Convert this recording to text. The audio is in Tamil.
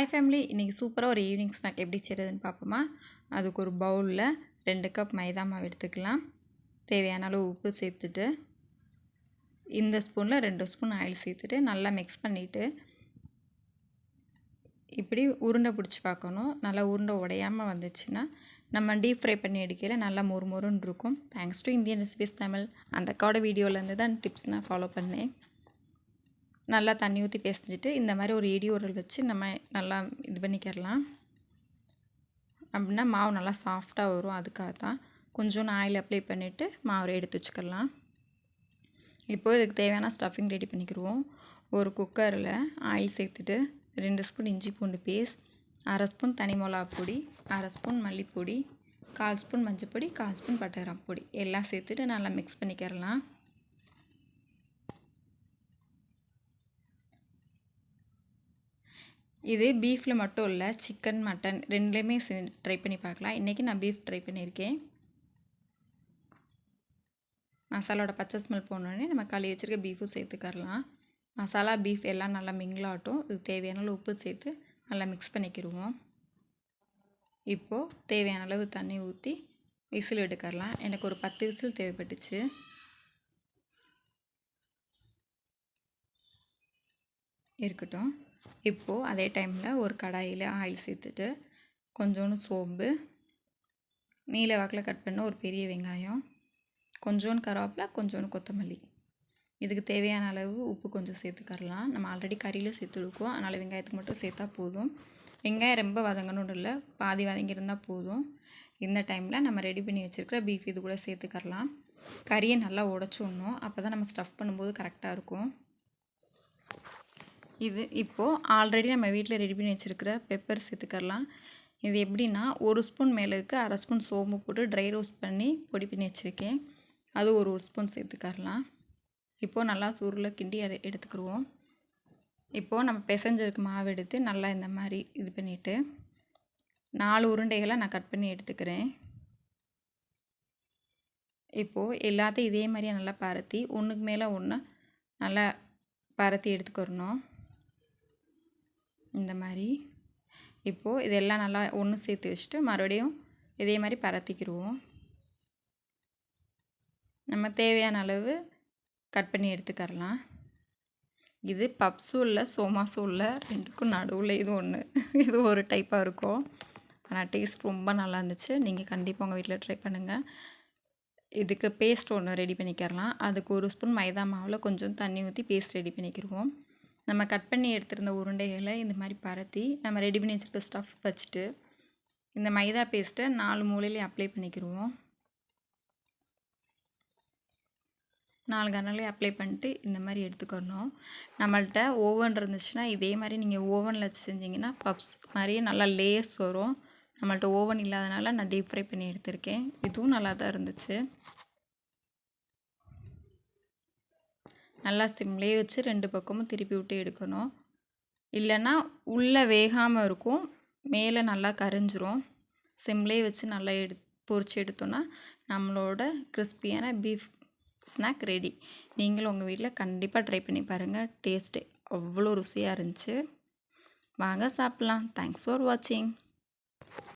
ஹாய் ஃபேமிலி, இன்றைக்கி சூப்பராக ஒரு ஈவினிங் ஸ்நாக் எப்படி செய்கிறதுன்னு பார்ப்போமா. அதுக்கு ஒரு பவுலில் 2 கப் மைதா மாவு எடுத்துக்கலாம். தேவையான அளவு உப்பு சேர்த்துட்டு இந்த ஸ்பூனில் 2 ஸ்பூன் ஆயில் சேர்த்துட்டு நல்லா மிக்ஸ் பண்ணிவிட்டு இப்படி உருண்டை பிடிச்சி பார்க்கணும். நல்லா உருண்டை உடையாமல் வந்துச்சுன்னா நம்ம டீப் ஃப்ரை பண்ணி எடுக்கையில் நல்லா மொறுன்னு இருக்கும். Thanks to Indian recipes Tamil. அந்த அக்காவோட வீடியோலேருந்து தான் டிப்ஸ் நான் ஃபாலோ பண்ணேன். நல்லா தண்ணி ஊற்றி பிசைஞ்சிட்டு இந்த மாதிரி ஒரு இடி உரல் வச்சு நம்ம நல்லா இது பண்ணிக்கிறலாம். அப்படின்னா மாவு நல்லா சாஃப்டாக வரும். அதுக்காக தான் கொஞ்சோண்டு ஆயில் அப்ளை பண்ணிவிட்டு மாவு எடுத்து வச்சுக்கலாம். இப்போது இதுக்கு தேவையான ஸ்டஃபிங் ரெடி பண்ணிக்கிடுவோம். ஒரு குக்கரில் ஆயில் சேர்த்துட்டு 2 ஸ்பூன் இஞ்சி பூண்டு பேஸ்ட், 1/2 ஸ்பூன் தனி மிளகா பொடி, 1/2 ஸ்பூன் மல்லிப்பொடி, 1/4 ஸ்பூன் மஞ்சள் பொடி, 1/4 ஸ்பூன் பட்டை கிராம்பு பொடி எல்லாம் சேர்த்துட்டு நல்லா மிக்ஸ் பண்ணிக்கிறலாம். இது பீஃபில் மட்டும் இல்லை, சிக்கன் மட்டன் ரெண்டுலேயுமே ட்ரை பண்ணி பார்க்கலாம். இன்றைக்கி நான் பீஃப் ட்ரை பண்ணியிருக்கேன். மசாலாவோட பச்சை ஸ்மெல் போனோடனே நம்ம கழுவி வச்சுருக்க பீஃபும் சேர்த்துக்கரலாம். மசாலா பீஃப் எல்லாம் நல்லா மிங்கிளாகட்டும். இதுக்கு தேவையான அளவு உப்பு சேர்த்து நல்லா மிக்ஸ் பண்ணிக்கிடுவோம். இப்போது தேவையான அளவு தண்ணி ஊற்றி விசில் எடுக்கரலாம். எனக்கு ஒரு 10 விசில் தேவைப்பட்டுச்சு. இருக்கட்டும். இப்போது அதே டைமில் ஒரு கடாயில் ஆயில் சேர்த்துட்டு கொஞ்சோண்டு சோம்பு, நீல வாக்கில் கட் பண்ண ஒரு பெரிய வெங்காயம், கொஞ்சோண்டு கருவேப்பிலை, கொஞ்சோண்டு கொத்தமல்லி, இதுக்கு தேவையான அளவு உப்பு கொஞ்சம் சேர்த்துக்கரலாம். நம்ம ஆல்ரெடி கறியில் சேர்த்துருக்கோம், அதனால் வெங்காயத்துக்கு மட்டும் சேர்த்தா போதும். வெங்காயம் ரொம்ப வதங்கணும்னு இல்லை, பாதி வதங்கியிருந்தால் போதும். இந்த டைமில் நம்ம ரெடி பண்ணி வச்சுருக்கிற பீஃப் இது கூட சேர்த்துக்கரலாம். கறியை நல்லா உடச்சி விடணும், அப்போ தான் நம்ம ஸ்டஃப் பண்ணும்போது கரெக்டாக இருக்கும். இது இப்போது ஆல்ரெடி நம்ம வீட்டில் ரெடி பண்ணி வச்சுருக்கிற பெப்பர் சேர்த்துக்கரலாம். இது எப்படின்னா, 1 ஸ்பூன் மேலுக்கு 1/2 ஸ்பூன் சோம்பு போட்டு ட்ரை ரோஸ்ட் பண்ணி பொடி பண்ணி வச்சுருக்கேன். அது ஒரு ஸ்பூன் சேர்த்துக்கரலாம். இப்போது நல்லா சூரில் கிண்டி அதை எடுத்துக்கிடுவோம். இப்போது நம்ம பிசைஞ்சிருக்க மாவு எடுத்து நல்லா இந்த மாதிரி இது பண்ணிவிட்டு 4 உருண்டைகளை நான் கட் பண்ணி எடுத்துக்கிறேன். இப்போது எல்லாத்தையும் இதே மாதிரியே நல்லா பரத்தி ஒன்றுக்கு மேலே ஒன்று நல்லா பரத்தி எடுத்துக்கிறணும். இந்த மாதிரி இப்போது இதெல்லாம் நல்லா ஒன்று சேர்த்து வச்சுட்டு மறுபடியும் இதே மாதிரி பரத்திக்கிடுவோம். நம்ம தேவையான அளவு கட் பண்ணி எடுத்துக்கரலாம். இது பப்ஸும் இல்லை, சோமாஸும் இல்லை, ரெண்டுக்கும் நடுவில் இது ஒன்று. இது ஒரு டைப்பாக இருக்கும், ஆனால் டேஸ்ட் ரொம்ப நல்லா இருந்துச்சு. நீங்கள் கண்டிப்பாக உங்கள் வீட்டில் ட்ரை பண்ணுங்கள். இதுக்கு பேஸ்ட் ஒன்று ரெடி பண்ணிக்கிறலாம். அதுக்கு 1 ஸ்பூன் மைதா மாவில் கொஞ்சம் தண்ணி ஊற்றி பேஸ்ட் ரெடி பண்ணிக்கிடுவோம். நம்ம கட் பண்ணி எடுத்துருந்த உருண்டைகளை இந்த மாதிரி பரத்தி நம்ம ரெடி பண்ணி வச்சுருக்க ஸ்டஃப் வச்சுட்டு இந்த மைதா பேஸ்ட்டை 4 மூலையிலையும் அப்ளை பண்ணிக்கிடுவோம். 4 கரண்டிலையும் அப்ளை பண்ணிட்டு இந்த மாதிரி எடுத்துக்கணும். நம்மள்கிட்ட ஓவன் இருந்துச்சுன்னா இதே மாதிரி நீங்கள் ஓவனில் வச்சு செஞ்சிங்கன்னா பப்ஸ் மாதிரியே நல்லா லேயர்ஸ் வரும். நம்மள்கிட்ட ஓவன் இல்லாதனால நான் டீப் ஃப்ரை பண்ணி எடுத்திருக்கேன். இதுவும் நல்லா தான் இருந்துச்சு. நல்லா சிம்லேயே வச்சு 2 பக்கமும் திருப்பி விட்டு எடுக்கணும். இல்லைன்னா உள்ளே வேகாமல் இருக்கும், மேலே நல்லா கரிஞ்சிரும். சிம்லேயே வச்சு நல்லா பொரிச்சு எடுத்தோன்னா நம்மளோட கிறிஸ்பியான பீஃப் ஸ்நாக் ரெடி. நீங்களும் உங்கள் வீட்டில் கண்டிப்பாக ட்ரை பண்ணி பாருங்கள். டேஸ்ட்டு அவ்வளோ ருசியாக இருந்துச்சு. வாங்க சாப்பிட்லாம். தேங்க்ஸ் ஃபார் வாட்சிங்.